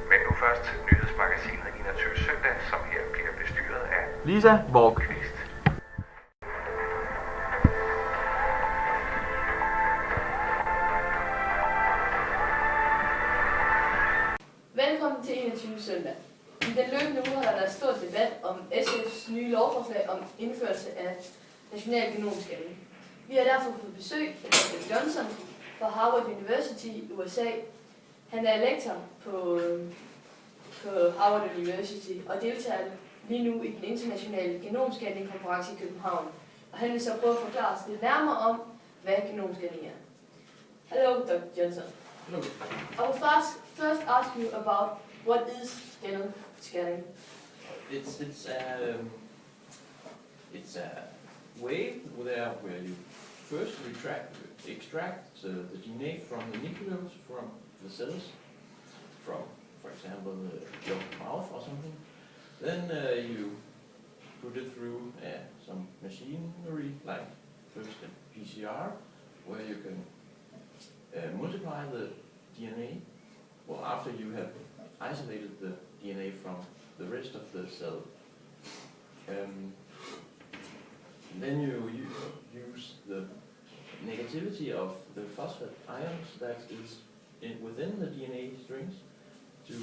Men nu først nyhedsmagasinet 21 søndag, som her bliver bestyret af Lisa Borg. Kvist. Velkommen til 21 søndag. I den løbende uge har der været stor debat om SF's nye lovforslag om indførelse af national genomscanning. Vi har derfor fået besøg af Dr. Johnson fra Harvard University i USA. Han er lektor på Harvard University og deltager lige nu i den internationale genomscanning-konference i København. Og han vil så prøve at forklare os lidt nærmere om, hvad genomscanning er. Hello, Dr. Johnson. Hello. I will first ask you about what is genome scanning. It's a way where you first extract the DNA from the nucleus from the cells, from, for example, your mouth or something. Then you put it through some machinery like first a PCR, where you can multiply the DNA. Well, after you have isolated the DNA from the rest of the cell, then you use the negativity of the phosphate ions that is within the DNA strings to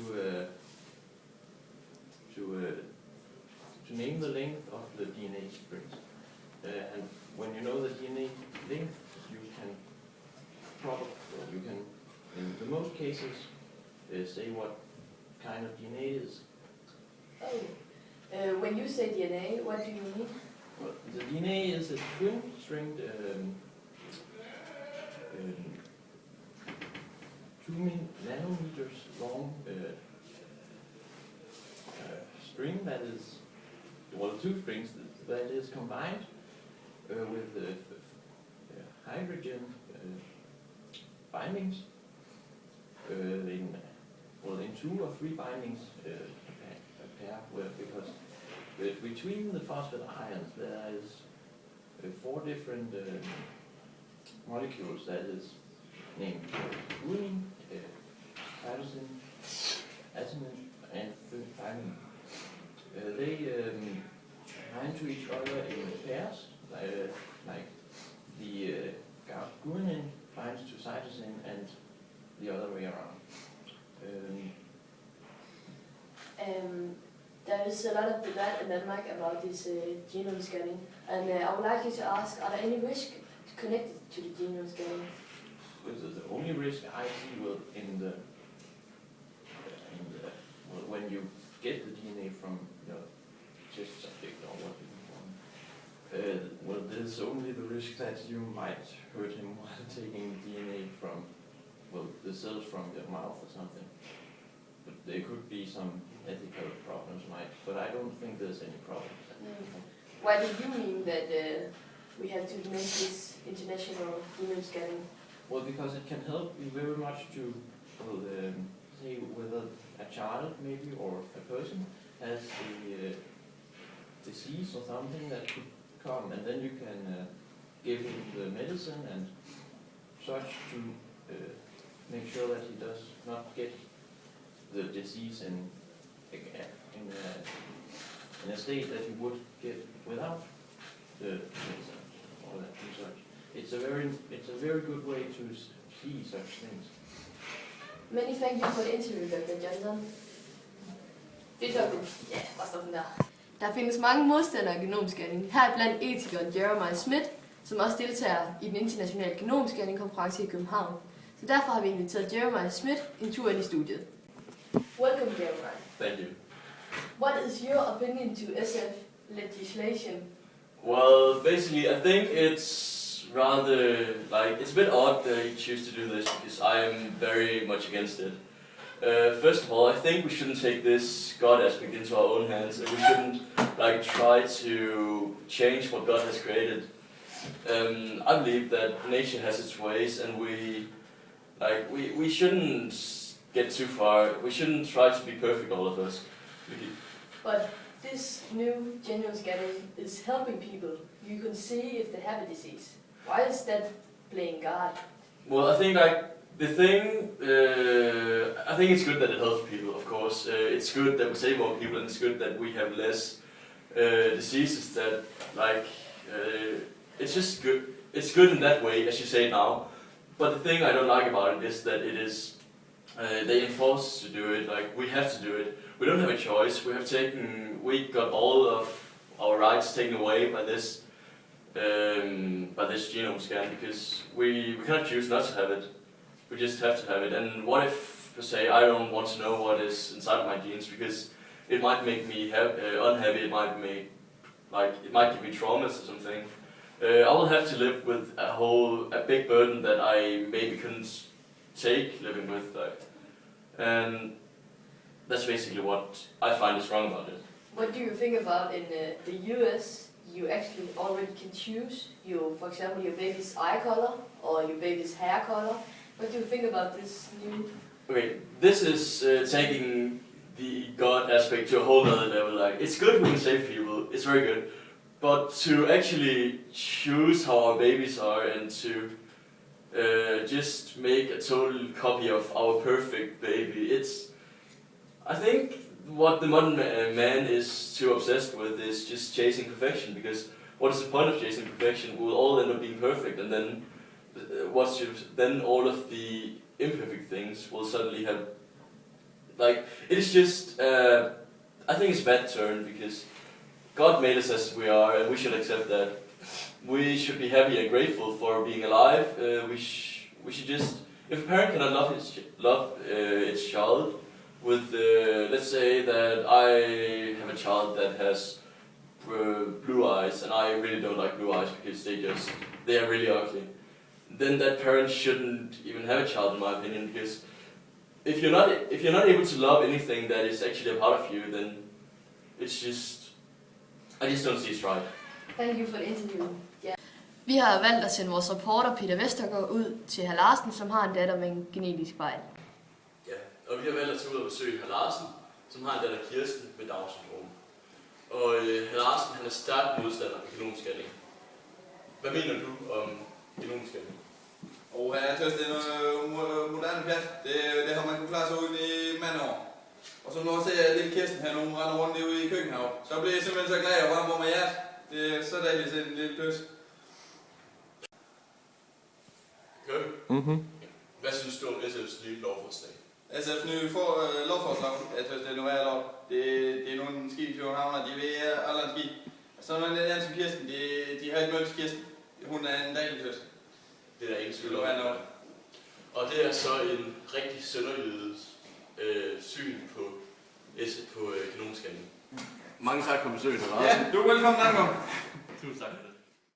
name the length of the DNA strings. And when you know the DNA length, you can in the most cases say what kind of DNA it is. Oh. When you say DNA, what do you mean? Well, the DNA is a twin-stringed 2 nanometers long string that is, well, two strings that is combined with hydrogen bindings in 2 or 3 bindings a pair, because between the phosphate ions there is 4 different molecules that is named guanine, tyrosine, adenine, and thymine. They bind to each other in pairs, like the guanine binds to cytosine and the other way around. There is a lot of debate in Denmark about this genome scanning, and I would like you to ask, are there any risk connected to the genome scanning? The only risk I see when you get the DNA from your test subject or what you want, there's only the risk that you might hurt him while taking DNA from, the cells from your mouth or something. But there could be some ethical problems, but I don't think there's any problems. Why do you mean that we have to make this international genome scanning? Well, because it can help you very much to say whether a child maybe or a person has a disease or something that could come, and then you can give him the medicine and such to make sure that he does not get the disease in a state that he would get without the medicine or that and such. It's a very good way to see such things. Many thank you for the interview, Dr. Johnson. Det er det. Ja, bare stop den der. Der findes mange modstandere af genomscanning, her blandt etikeren Jeremiah Smith, som også deltager i den internationale genomscanning-konference i København. Så derfor har vi inviteret Jeremiah Smith en tur ind i studiet. Welcome, Jeremiah. Thank you. What is your opinion to SF legislation? Well, basically, I think it's rather, it's a bit odd that you choose to do this, because I am very much against it. First of all, I think we shouldn't take this God aspect into our own hands, and we shouldn't try to change what God has created. I believe that nature has its ways, and we shouldn't get too far. We shouldn't try to be perfect, all of us. But this new genome scanning is helping people. You can see if they have a disease. Why is that playing God? Well, I think The thing, I think it's good that it helps people, of course. It's good that we save more people, and it's good that we have less diseases that, like, it's just good. It's good in that way, as you say now. But the thing I don't like about it is that it is, they enforce us to do it, like, we have to do it. We don't have a choice. We got all of our rights taken away by this genome scan, because we cannot choose not to have it. We just have to have it. And what if, say, I don't want to know what is inside my genes, because it might make me unhappy, it might give me traumas or something. I will have to live with a big burden that I maybe couldn't take living with, and that's basically what I find is wrong about it. What do you think about in the US? You actually already can choose for example, your baby's eye color or your baby's hair color. What do you think about this new? Okay, this is taking the God aspect to a whole other level. Like, it's good we can save people, it's very good, but to actually choose how our babies are and to just make a total copy of our perfect baby, I think what the modern man is too obsessed with is just chasing perfection, because what is the point of chasing perfection? We'll all end up being perfect, and then then all of the imperfect things will suddenly have, like, it is just, I think it's a bad turn, because God made us as we are, and we should accept that. We should be happy and grateful for being alive. We should just, if a parent cannot love its child, with, let's say that I have a child that has blue eyes, and I really don't like blue eyes because they are really ugly, then that parent shouldn't even have a child, in my opinion, because if you're not able to love anything that is actually a part of you, then it's just, I just don't see it's right. Thank you for the interview. Yeah. Vi har valgt at sende vores reporter Peter Vestergaard ud til hr. Larsen, som har en datter med en genetisk fejl. Ja, og vi har valgt at tage ud og besøge hr. Larsen, som har en datter Kirsten med Down syndrom. Og hr. Larsen, han er stærk modstander af genomscanning. Hvad mener du om genomscanning? Jeg synes, det er noget moderne pjat. Det har man kunnet klare sig uden i mange år. Og så når jeg ser lille Kirsten her, hun render rundt ude i køkkenhavet, så bliver jeg simpelthen så glad og varm på mig hjerte. Det er så dejligt at se en lille tøs. Køb? Hvad synes du om SF's nye lovforslag? SF's nye lovforslag, jeg synes, det er noget værd. Det er nogle skide i København, de ved alle en ski. Så når det er som Kirsten, de har ikke mødt Kirsten. Hun er en dejlig tøs. Det er der ingen tvivl om. Og det er så en rigtig sønderjydes syn på genomscanning. Mange tak for besøget. Ja, du er velkommen, Danko. Tusind tak for det.